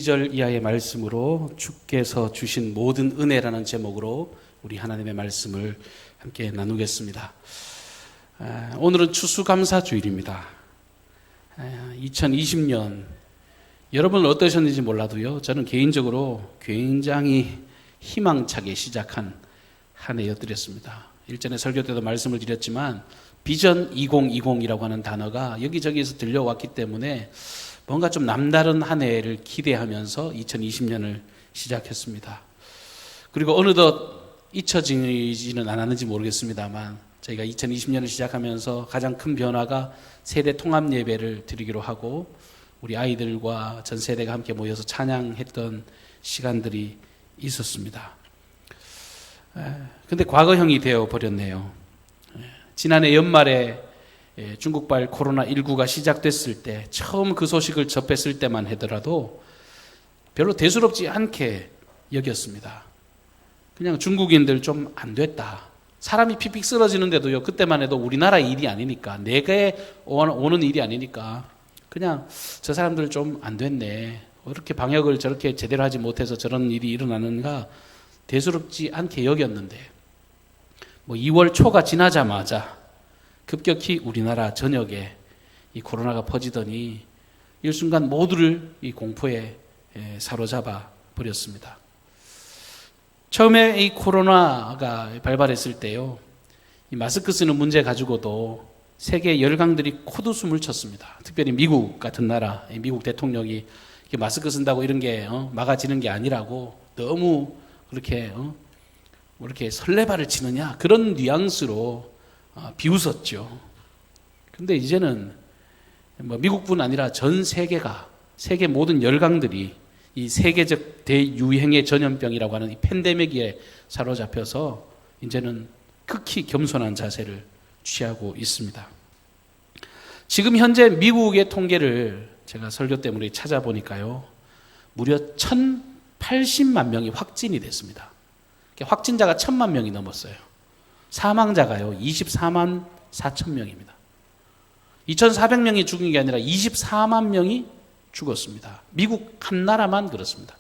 2절 이하의 말씀으로 주께서 주신 모든 은혜라는 제목으로 우리 하나님의 말씀을 함께 나누겠습니다. 오늘은 추수감사주일입니다. 2020년 여러분 어떠셨는지 몰라도요, 저는 개인적으로 굉장히 희망차게 시작한 한 해였더랬습니다. 일전에 설교 때도 말씀을 드렸지만 비전 2020이라고 하는 단어가 여기저기에서 들려왔기 때문에 뭔가 좀 남다른 한 해를 기대하면서 2020년을 시작했습니다. 그리고 어느덧 잊혀지지는 않았는지 모르겠습니다만 저희가 2020년을 시작하면서 가장 큰 변화가 세대 통합 예배를 드리기로 하고 우리 아이들과 전 세대가 함께 모여서 찬양했던 시간들이 있었습니다. 근데 과거형이 되어버렸네요. 지난해 연말에 중국발 코로나19가 시작됐을 때 처음 그 소식을 접했을 때만 하더라도 별로 대수롭지 않게 여겼습니다. 그냥 중국인들 좀 안 됐다. 사람이 픽픽 쓰러지는데도요, 그때만 해도 우리나라 일이 아니니까, 내게 오는 일이 아니니까 그냥 저 사람들 좀 안 됐네. 이렇게 방역을 저렇게 제대로 하지 못해서 저런 일이 일어나는가 대수롭지 않게 여겼는데 2월 초가 지나자마자 급격히 우리나라 전역에 이 코로나가 퍼지더니 일순간 모두를 이 공포에 사로잡아 버렸습니다. 처음에 이 코로나가 발발했을 때요, 이 마스크 쓰는 문제 가지고도 세계 열강들이 코웃음을 쳤습니다. 특별히 미국 같은 나라, 미국 대통령이 마스크 쓴다고 이런 게 막아지는 게 아니라고 너무 그렇게 이렇게 설레발을 치느냐, 그런 뉘앙스로 비웃었죠. 근데 이제는 미국뿐 아니라 전 세계가, 세계 모든 열강들이 이 세계적 대유행의 전염병이라고 하는 이 팬데믹에 사로잡혀서 이제는 극히 겸손한 자세를 취하고 있습니다. 지금 현재 미국의 통계를 제가 설교 때문에 찾아보니까요, 무려 1,080만 명이 확진이 됐습니다. 확진자가 1,000만 명이 넘었어요. 사망자가요 24만 4천 명입니다. 2,400명이 죽은 게 아니라 24만 명이 죽었습니다. 미국 한 나라만 그렇습니다.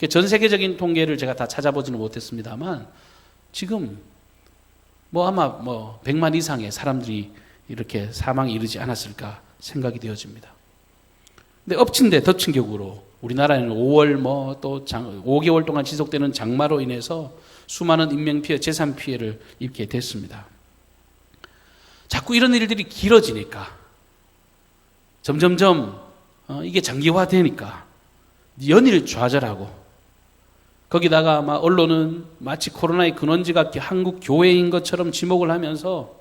전 세계적인 통계를 제가 다 찾아보지는 못했습니다만 지금 아마 100만 이상의 사람들이 이렇게 사망에 이르지 않았을까 생각이 되어집니다. 근데 엎친 데 덮친 격으로 우리나라에는 5월 또 5개월 동안 지속되는 장마로 인해서 수많은 인명피해, 재산피해를 입게 됐습니다. 자꾸 이런 일들이 길어지니까 점점점 이게 장기화되니까 연일 좌절하고, 거기다가 언론은 마치 코로나의 근원지가 한국 교회인 것처럼 지목을 하면서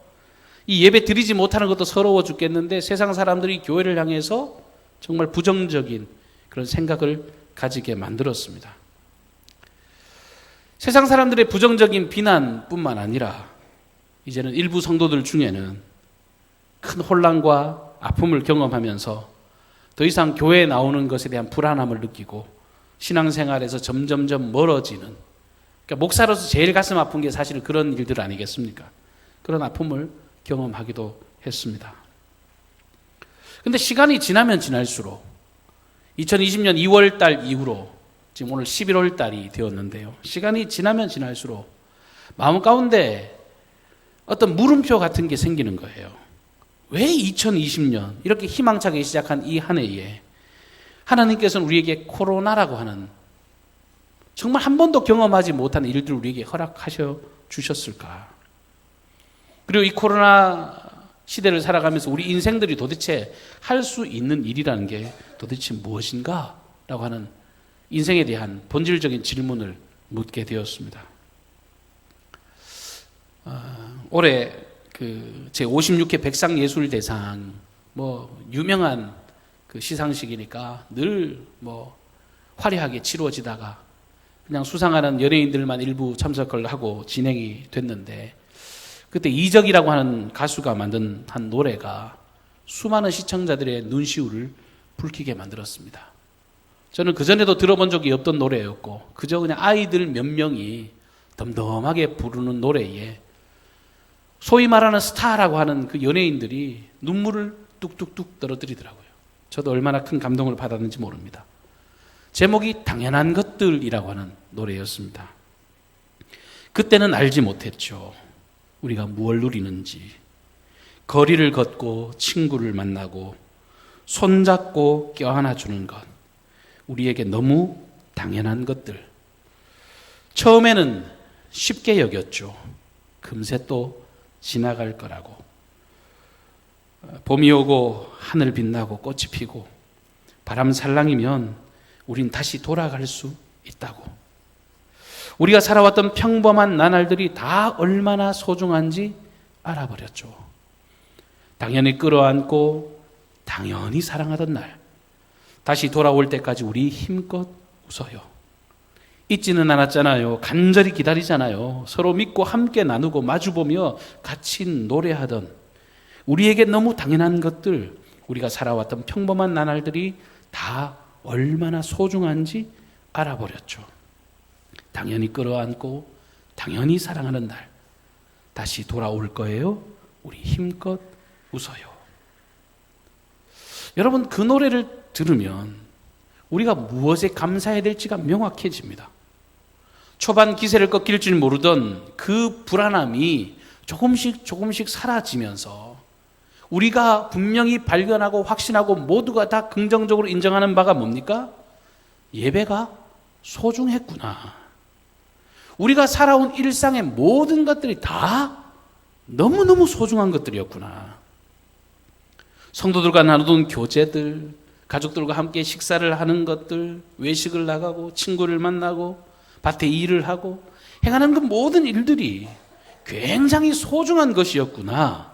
이 예배 드리지 못하는 것도 서러워 죽겠는데 세상 사람들이 교회를 향해서 정말 부정적인 그런 생각을 가지게 만들었습니다. 세상 사람들의 부정적인 비난뿐만 아니라 이제는 일부 성도들 중에는 큰 혼란과 아픔을 경험하면서 더 이상 교회에 나오는 것에 대한 불안함을 느끼고 신앙생활에서 점점점 멀어지는, 그러니까 목사로서 제일 가슴 아픈 게 사실 그런 일들 아니겠습니까? 그런 아픔을 경험하기도 했습니다. 근데 시간이 지나면 지날수록 2020년 2월 달 이후로 지금 오늘 11월 달이 되었는데요, 시간이 지나면 지날수록 마음 가운데 어떤 물음표 같은 게 생기는 거예요. 왜 2020년 이렇게 희망차게 시작한 이 한 해에 하나님께서는 우리에게 코로나라고 하는 정말 한 번도 경험하지 못한 일들을 우리에게 허락하셔 주셨을까? 그리고 이 코로나 시대를 살아가면서 우리 인생들이 도대체 할 수 있는 일이라는 게 도대체 무엇인가? 라고 하는 인생에 대한 본질적인 질문을 묻게 되었습니다. 올해 제56회 백상예술대상, 유명한 그 시상식이니까 늘 화려하게 치루어지다가 그냥 수상하는 연예인들만 일부 참석을 하고 진행이 됐는데, 그때 이적이라고 하는 가수가 만든 한 노래가 수많은 시청자들의 눈시울을 붉히게 만들었습니다. 저는 그전에도 들어본 적이 없던 노래였고 그저 그냥 아이들 몇 명이 덤덤하게 부르는 노래에 소위 말하는 스타라고 하는 그 연예인들이 눈물을 뚝뚝뚝 떨어뜨리더라고요. 저도 얼마나 큰 감동을 받았는지 모릅니다. 제목이 당연한 것들이라고 하는 노래였습니다. 그때는 알지 못했죠. 우리가 무엇을 누리는지. 거리를 걷고 친구를 만나고 손잡고 껴안아주는 것. 우리에게 너무 당연한 것들. 처음에는 쉽게 여겼죠. 금세 또 지나갈 거라고. 봄이 오고 하늘 빛나고 꽃이 피고 바람 살랑이면 우린 다시 돌아갈 수 있다고. 우리가 살아왔던 평범한 나날들이 다 얼마나 소중한지 알아버렸죠. 당연히 끌어안고 당연히 사랑하던 날, 다시 돌아올 때까지 우리 힘껏 웃어요. 잊지는 않았잖아요. 간절히 기다리잖아요. 서로 믿고 함께 나누고 마주보며 같이 노래하던 우리에게 너무 당연한 것들, 우리가 살아왔던 평범한 나날들이 다 얼마나 소중한지 알아버렸죠. 당연히 끌어안고 당연히 사랑하는 날, 다시 돌아올 거예요. 우리 힘껏 웃어요. 여러분, 그 노래를 들으면 우리가 무엇에 감사해야 될지가 명확해집니다. 초반 기세를 꺾일 줄 모르던 그 불안함이 조금씩 사라지면서 우리가 분명히 발견하고 확신하고 모두가 다 긍정적으로 인정하는 바가 뭡니까? 예배가 소중했구나. 우리가 살아온 일상의 모든 것들이 다 너무너무 소중한 것들이었구나. 성도들과 나누던 교제들, 가족들과 함께 식사를 하는 것들, 외식을 나가고 친구를 만나고 밭에 일을 하고 행하는 그 모든 일들이 굉장히 소중한 것이었구나.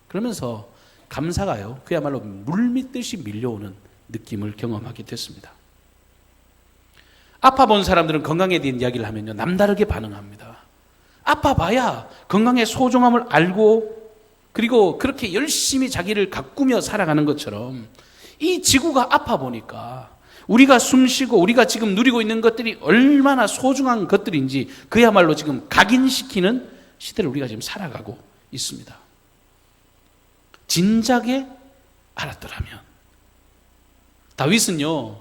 그러면서 감사가요, 그야말로 물밀듯이 밀려오는 느낌을 경험하게 됐습니다. 아파본 사람들은 건강에 대한 이야기를 하면요, 남다르게 반응합니다. 아파봐야 건강의 소중함을 알고 그리고 그렇게 열심히 자기를 가꾸며 살아가는 것처럼 이 지구가 아파보니까 우리가 숨쉬고 우리가 지금 누리고 있는 것들이 얼마나 소중한 것들인지 그야말로 지금 각인시키는 시대를 우리가 지금 살아가고 있습니다. 진작에 알았더라면. 다윗은요,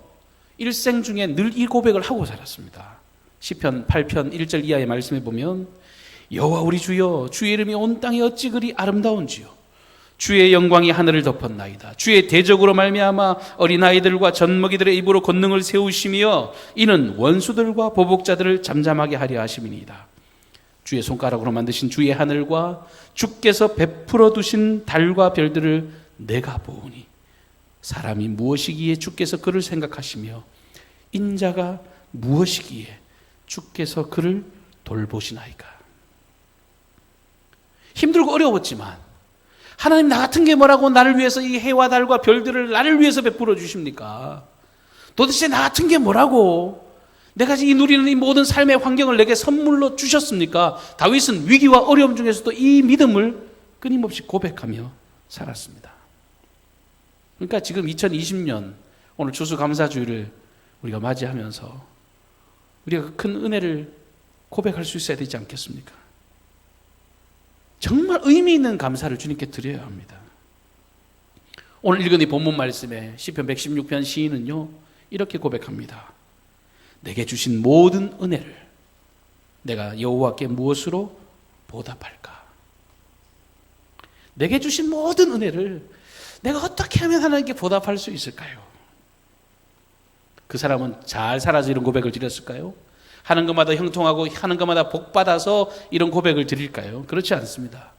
일생 중에 늘 이 고백을 하고 살았습니다. 시편 8편 1절 이하의 말씀에 보면 여호와 우리 주여, 주의 이름이 온 땅에 어찌 그리 아름다운지요. 주의 영광이 하늘을 덮었나이다. 주의 대적으로 말미암아 어린아이들과 젖먹이들의 입으로 권능을 세우시며 이는 원수들과 보복자들을 잠잠하게 하려 하심이니이다. 주의 손가락으로 만드신 주의 하늘과 주께서 베풀어 두신 달과 별들을 내가 보오니 사람이 무엇이기에 주께서 그를 생각하시며 인자가 무엇이기에 주께서 그를 돌보시나이까. 힘들고 어려웠지만 하나님, 나 같은 게 뭐라고 나를 위해서 이 해와 달과 별들을 나를 위해서 베풀어 주십니까? 도대체 나 같은 게 뭐라고 내가 이 누리는 이 모든 삶의 환경을 내게 선물로 주셨습니까? 다윗은 위기와 어려움 중에서도 이 믿음을 끊임없이 고백하며 살았습니다. 그러니까 지금 2020년 오늘 추수감사주일을 우리가 맞이하면서 우리가 큰 은혜를 고백할 수 있어야 되지 않겠습니까? 정말 의미 있는 감사를 주님께 드려야 합니다. 오늘 읽은 이 본문 말씀에 시편 116편 시인은요, 이렇게 고백합니다. 내게 주신 모든 은혜를 내가 여호와께 무엇으로 보답할까? 내게 주신 모든 은혜를 내가 어떻게 하면 하나님께 보답할 수 있을까요? 그 사람은 잘 살아서 이런 고백을 드렸을까요? 하는 것마다 형통하고 하는 것마다 복받아서 이런 고백을 드릴까요? 그렇지 않습니다.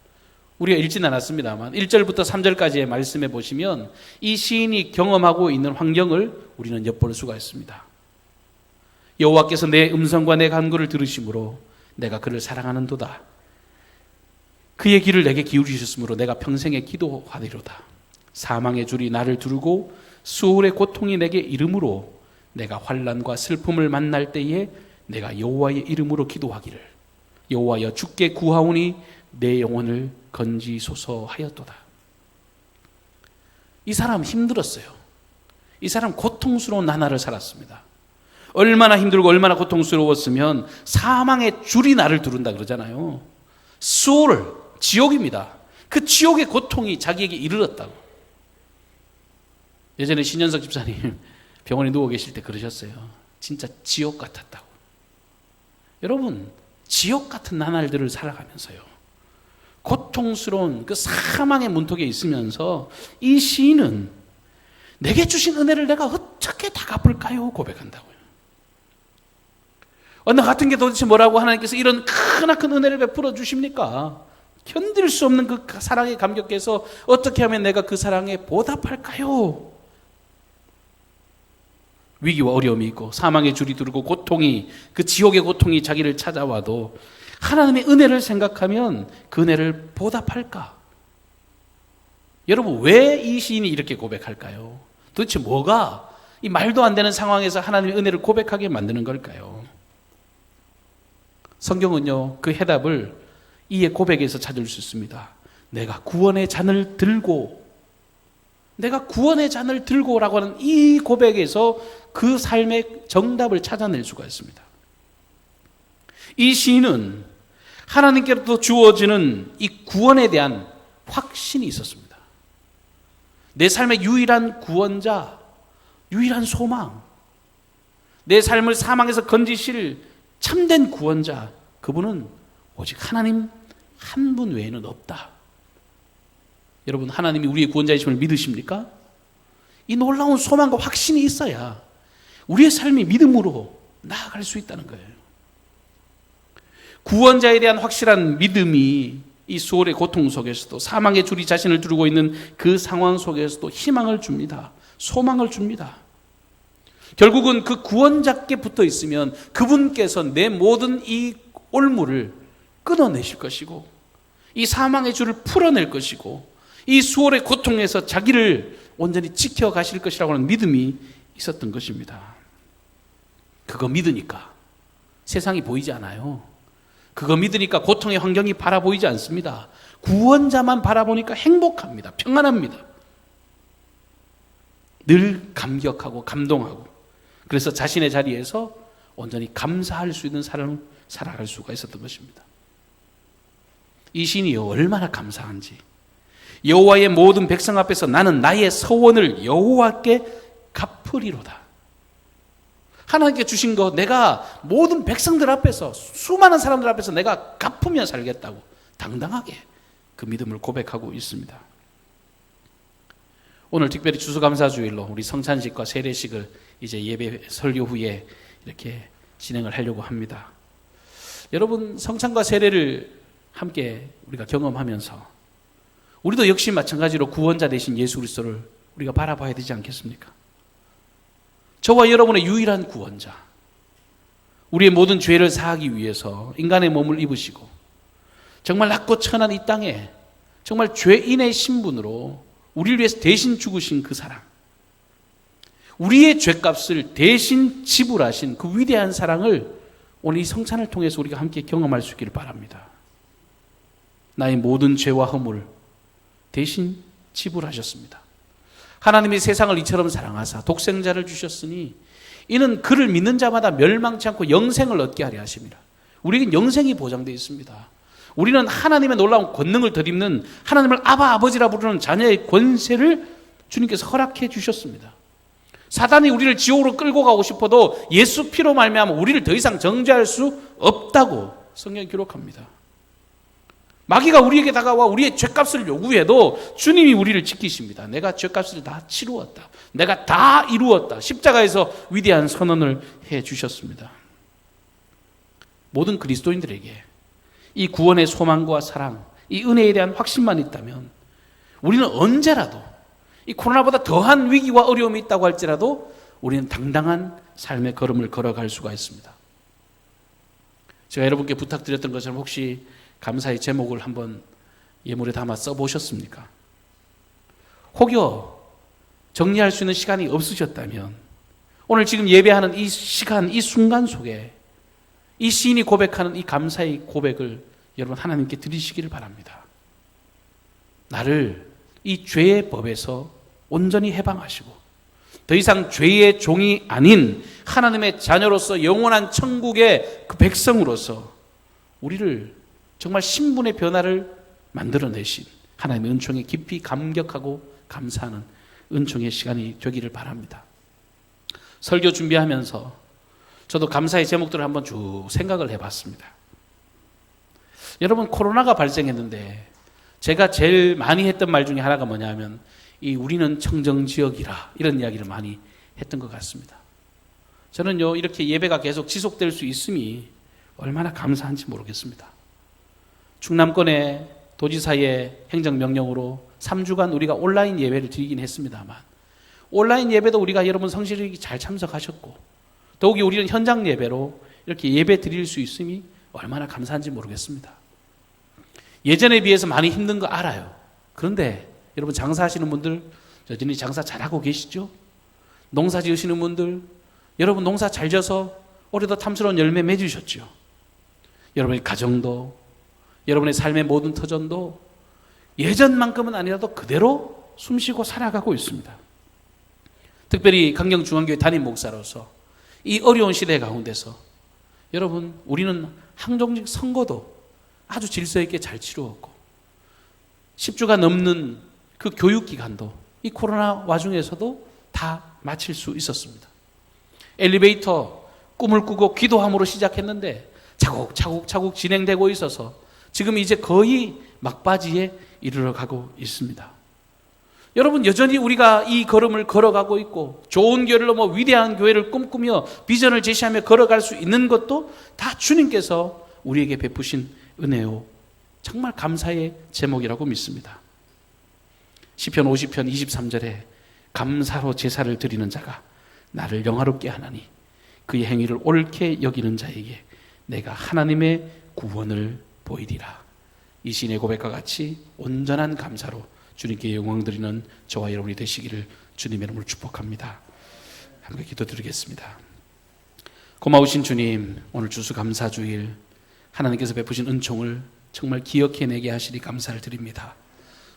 우리가 읽지는 않았습니다만 1절부터 3절까지의 말씀에 보시면 이 시인이 경험하고 있는 환경을 우리는 엿볼 수가 있습니다. 여호와께서 내 음성과 내 간구를 들으심으로 내가 그를 사랑하는도다. 그의 길을 내게 기울이셨으므로 내가 평생에 기도하리로다. 사망의 줄이 나를 두르고 수월의 고통이 내게 이름으로 내가 환난과 슬픔을 만날 때에 내가 여호와의 이름으로 기도하기를 여호와여 주께 구하오니 내 영혼을 건지소서 하였도다. 이 사람 힘들었어요. 이 사람 고통스러운 나날을 살았습니다. 얼마나 힘들고 얼마나 고통스러웠으면 사망의 줄이 나를 두른다 그러잖아요. 수월, 지옥입니다. 그 지옥의 고통이 자기에게 이르렀다고. 예전에 신현석 집사님 병원에 누워 계실 때 그러셨어요. 진짜 지옥 같았다고. 여러분, 지옥 같은 나날들을 살아가면서요, 고통스러운 그 사망의 문턱에 있으면서 이 시인은 내게 주신 은혜를 내가 어떻게 다 갚을까요? 고백한다고요. 나 같은 게 도대체 뭐라고 하나님께서 이런 크나큰 은혜를 베풀어 주십니까? 견딜 수 없는 그 사랑에 감격해서 어떻게 하면 내가 그 사랑에 보답할까요? 위기와 어려움이 있고 사망의 줄이 두르고 고통이, 그 지옥의 고통이 자기를 찾아와도 하나님의 은혜를 생각하면 그 은혜를 보답할까? 여러분, 왜 이 시인이 이렇게 고백할까요? 도대체 뭐가 이 말도 안 되는 상황에서 하나님의 은혜를 고백하게 만드는 걸까요? 성경은요, 그 해답을 이의 고백에서 찾을 수 있습니다. 내가 구원의 잔을 들고 라고 하는 이 고백에서 그 삶의 정답을 찾아낼 수가 있습니다. 이 시인은 하나님께로부터 주어지는 이 구원에 대한 확신이 있었습니다. 내 삶의 유일한 구원자, 유일한 소망, 내 삶을 사망에서 건지실 참된 구원자, 그분은 오직 하나님 한 분 외에는 없다. 여러분, 하나님이 우리의 구원자이심을 믿으십니까? 이 놀라운 소망과 확신이 있어야 우리의 삶이 믿음으로 나아갈 수 있다는 거예요. 구원자에 대한 확실한 믿음이 이 수월의 고통 속에서도, 사망의 줄이 자신을 두르고 있는 그 상황 속에서도 희망을 줍니다. 소망을 줍니다. 결국은 그 구원자께 붙어 있으면 그분께서 내 모든 이 올무를 끊어내실 것이고, 이 사망의 줄을 풀어낼 것이고, 이 수월의 고통에서 자기를 온전히 지켜가실 것이라고 하는 믿음이 있었던 것입니다. 그거 믿으니까 세상이 보이지 않아요. 그거 믿으니까 고통의 환경이 바라 보이지 않습니다. 구원자만 바라보니까 행복합니다. 평안합니다. 늘 감격하고 감동하고, 그래서 자신의 자리에서 온전히 감사할 수 있는 삶을 살아갈 수가 있었던 것입니다. 이 시인이 얼마나 감사한지, 여호와의 모든 백성 앞에서 나는 나의 서원을 여호와께 갚으리로다. 하나님께 주신 거 내가 모든 백성들 앞에서, 수많은 사람들 앞에서 내가 갚으며 살겠다고 당당하게 그 믿음을 고백하고 있습니다. 오늘 특별히 추수감사주일로 우리 성찬식과 세례식을 이제 예배 설교 후에 이렇게 진행을 하려고 합니다. 여러분, 성찬과 세례를 함께 우리가 경험하면서 우리도 역시 마찬가지로 구원자 되신 예수 그리스도를 우리가 바라봐야 되지 않겠습니까? 저와 여러분의 유일한 구원자, 우리의 모든 죄를 사하기 위해서 인간의 몸을 입으시고 정말 낮고 천한 이 땅에 정말 죄인의 신분으로 우리를 위해서 대신 죽으신 그 사랑, 우리의 죄값을 대신 지불하신 그 위대한 사랑을 오늘 이 성찬을 통해서 우리가 함께 경험할 수 있기를 바랍니다. 나의 모든 죄와 허물 대신 지불하셨습니다. 하나님이 세상을 이처럼 사랑하사 독생자를 주셨으니 이는 그를 믿는 자마다 멸망치 않고 영생을 얻게 하려 하십니다. 우리에겐 영생이 보장되어 있습니다. 우리는 하나님의 놀라운 권능을 덧입는, 하나님을 아바 아버지라 부르는 자녀의 권세를 주님께서 허락해 주셨습니다. 사단이 우리를 지옥으로 끌고 가고 싶어도 예수 피로 말미암아 우리를 더 이상 정죄할 수 없다고 성경이 기록합니다. 마귀가 우리에게 다가와 우리의 죄값을 요구해도 주님이 우리를 지키십니다. 내가 죄값을 다 치루었다. 내가 다 이루었다. 십자가에서 위대한 선언을 해 주셨습니다. 모든 그리스도인들에게 이 구원의 소망과 사랑, 이 은혜에 대한 확신만 있다면 우리는 언제라도 이 코로나보다 더한 위기와 어려움이 있다고 할지라도 우리는 당당한 삶의 걸음을 걸어갈 수가 있습니다. 제가 여러분께 부탁드렸던 것처럼 혹시 감사의 제목을 한번 예물에 담아 써보셨습니까? 혹여 정리할 수 있는 시간이 없으셨다면 오늘 지금 예배하는 이 시간, 이 순간 속에 이 시인이 고백하는 이 감사의 고백을 여러분 하나님께 드리시기를 바랍니다. 나를 이 죄의 법에서 온전히 해방하시고 더 이상 죄의 종이 아닌 하나님의 자녀로서 영원한 천국의 그 백성으로서 우리를 정말 신분의 변화를 만들어내신 하나님의 은총에 깊이 감격하고 감사하는 은총의 시간이 되기를 바랍니다. 설교 준비하면서 저도 감사의 제목들을 한번 쭉 생각을 해봤습니다. 여러분, 코로나가 발생했는데 제가 제일 많이 했던 말 중에 하나가 뭐냐면 우리는 청정지역이라 이런 이야기를 많이 했던 것 같습니다. 저는요, 이렇게 예배가 계속 지속될 수 있음이 얼마나 감사한지 모르겠습니다. 충남권의 도지사의 행정명령으로 3주간 우리가 온라인 예배를 드리긴 했습니다만, 온라인 예배도 우리가 여러분 성실히 잘 참석하셨고, 더욱이 우리는 현장 예배로 이렇게 예배 드릴 수 있음이 얼마나 감사한지 모르겠습니다. 예전에 비해서 많이 힘든 거 알아요. 그런데 여러분, 장사하시는 분들 여전히 장사 잘하고 계시죠? 농사 지으시는 분들, 여러분 농사 잘 져서 올해도 탐스러운 열매 맺으셨죠? 여러분의 가정도, 여러분의 삶의 모든 터전도 예전만큼은 아니라도 그대로 숨쉬고 살아가고 있습니다. 특별히 강경중앙교회 담임 목사로서 이 어려운 시대 가운데서 여러분, 우리는 항종직 선거도 아주 질서 있게 잘 치루었고 10주가 넘는 그 교육기간도 이 코로나 와중에서도 다 마칠 수 있었습니다. 엘리베이터 꿈을 꾸고 기도함으로 시작했는데 차곡차곡 진행되고 있어서 지금 이제 거의 막바지에 이르러 가고 있습니다. 여러분, 여전히 우리가 이 걸음을 걸어가고 있고 좋은 교회를 넘어 위대한 교회를 꿈꾸며 비전을 제시하며 걸어갈 수 있는 것도 다 주님께서 우리에게 베푸신 은혜요, 정말 감사의 제목이라고 믿습니다. 시편 50편 23절에 감사로 제사를 드리는 자가 나를 영화롭게 하나니 그의 행위를 옳게 여기는 자에게 내가 하나님의 구원을 보이리라. 이 시인의 고백과 같이 온전한 감사로 주님께 영광 드리는 저와 여러분이 되시기를 주님의 이름으로 축복합니다. 함께 기도드리겠습니다. 고마우신 주님, 오늘 주수감사주일 하나님께서 베푸신 은총을 정말 기억해내게 하시니 감사를 드립니다.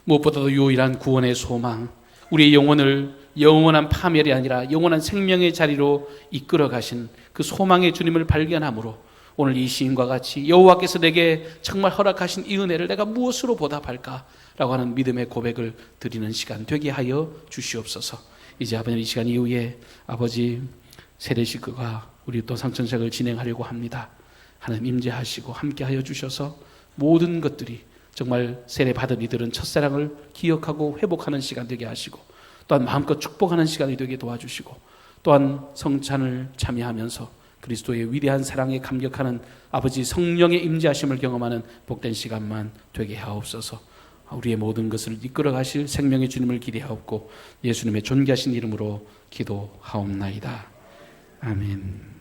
무엇보다도 유일한 구원의 소망, 우리의 영혼을 영원한 파멸이 아니라 영원한 생명의 자리로 이끌어 가신 그 소망의 주님을 발견함으로 오늘 이 시인과 같이 여호와께서 내게 정말 허락하신 이 은혜를 내가 무엇으로 보답할까라고 하는 믿음의 고백을 드리는 시간 되게 하여 주시옵소서. 이제 아버님, 이 시간 이후에 아버지 세례식과 우리 또 상천식을 진행하려고 합니다. 하나님 임재하시고 함께하여 주셔서 모든 것들이 정말 세례받은 이들은 첫사랑을 기억하고 회복하는 시간 되게 하시고, 또한 마음껏 축복하는 시간이 되게 도와주시고, 또한 성찬을 참여하면서 그리스도의 위대한 사랑에 감격하는 아버지 성령의 임재하심을 경험하는 복된 시간만 되게 하옵소서. 우리의 모든 것을 이끌어 가실 생명의 주님을 기대하옵고 예수님의 존귀하신 이름으로 기도하옵나이다. 아멘.